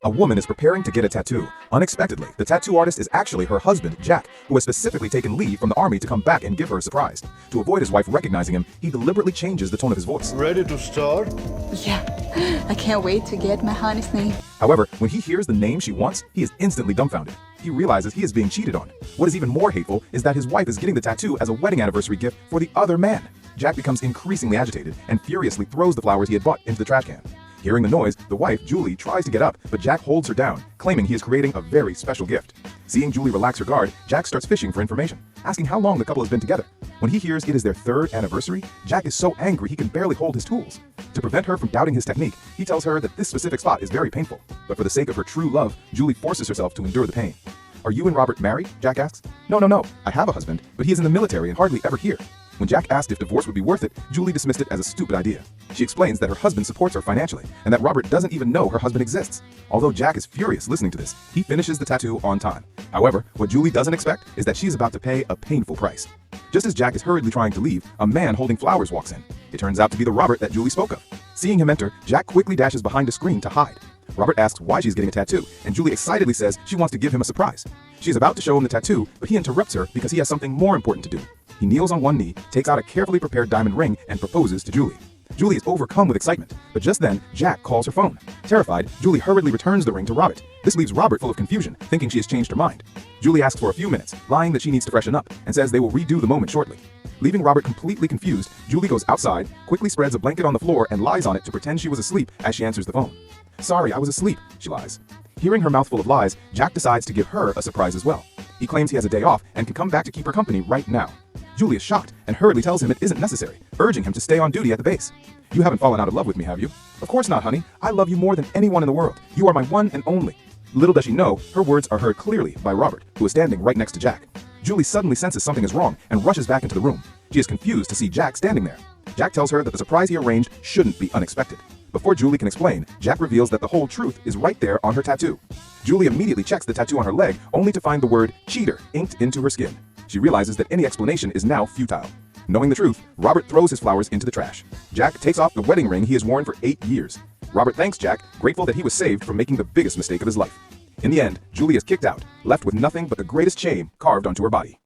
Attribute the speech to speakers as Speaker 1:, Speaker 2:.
Speaker 1: A woman is preparing to get a tattoo. Unexpectedly, the tattoo artist is actually her husband, Jack, who has specifically taken leave from the army to come back and give her a surprise. To avoid his wife recognizing him, he deliberately changes the tone of his voice.
Speaker 2: Ready to start?
Speaker 3: Yeah, I can't wait to get my honey's name.
Speaker 1: However, when he hears the name she wants, he is instantly dumbfounded. He realizes he is being cheated on. What is even more hateful is that his wife is getting the tattoo as a wedding anniversary gift for the other man. Jack becomes increasingly agitated and furiously throws the flowers he had bought into the trash can. Hearing the noise, the wife, Julie, tries to get up, but Jack holds her down, claiming he is creating a very special gift. Seeing Julie relax her guard, Jack starts fishing for information, asking how long the couple has been together. When he hears it is their 3rd anniversary, Jack is so angry he can barely hold his tools. To prevent her from doubting his technique, he tells her that this specific spot is very painful, but for the sake of her true love, Julie forces herself to endure the pain. "Are you and Robert married?" Jack asks. No. I have a husband, but he is in the military and hardly ever here." When Jack asked if divorce would be worth it, Julie dismissed it as a stupid idea. She explains that her husband supports her financially, and that Robert doesn't even know her husband exists. Although Jack is furious listening to this, he finishes the tattoo on time. However, what Julie doesn't expect is that she's about to pay a painful price. Just as Jack is hurriedly trying to leave, a man holding flowers walks in. It turns out to be the Robert that Julie spoke of. Seeing him enter, Jack quickly dashes behind a screen to hide. Robert asks why she's getting a tattoo, and Julie excitedly says she wants to give him a surprise. She is about to show him the tattoo, but he interrupts her because he has something more important to do. He kneels on one knee, takes out a carefully prepared diamond ring, and proposes to Julie. Julie is overcome with excitement, but just then, Jack calls her phone. Terrified, Julie hurriedly returns the ring to Robert. This leaves Robert full of confusion, thinking she has changed her mind. Julie asks for a few minutes, lying that she needs to freshen up, and says they will redo the moment shortly. Leaving Robert completely confused, Julie goes outside, quickly spreads a blanket on the floor, and lies on it to pretend she was asleep as she answers the phone. "Sorry, I was asleep," she lies. Hearing her mouth full of lies, Jack decides to give her a surprise as well. He claims he has a day off and can come back to keep her company right now. Julie is shocked and hurriedly tells him it isn't necessary, urging him to stay on duty at the base. "You haven't fallen out of love with me, have you?" "Of course not, honey. I love you more than anyone in the world. You are my one and only." Little does she know, her words are heard clearly by Robert, who is standing right next to Jack. Julie suddenly senses something is wrong and rushes back into the room. She is confused to see Jack standing there. Jack tells her that the surprise he arranged shouldn't be unexpected. Before Julie can explain, Jack reveals that the whole truth is right there on her tattoo. Julie immediately checks the tattoo on her leg, only to find the word cheater inked into her skin. She realizes that any explanation is now futile. Knowing the truth, Robert throws his flowers into the trash. Jack takes off the wedding ring he has worn for 8 years. Robert thanks Jack, grateful that he was saved from making the biggest mistake of his life. In the end, Julie is kicked out, left with nothing but the greatest shame carved onto her body.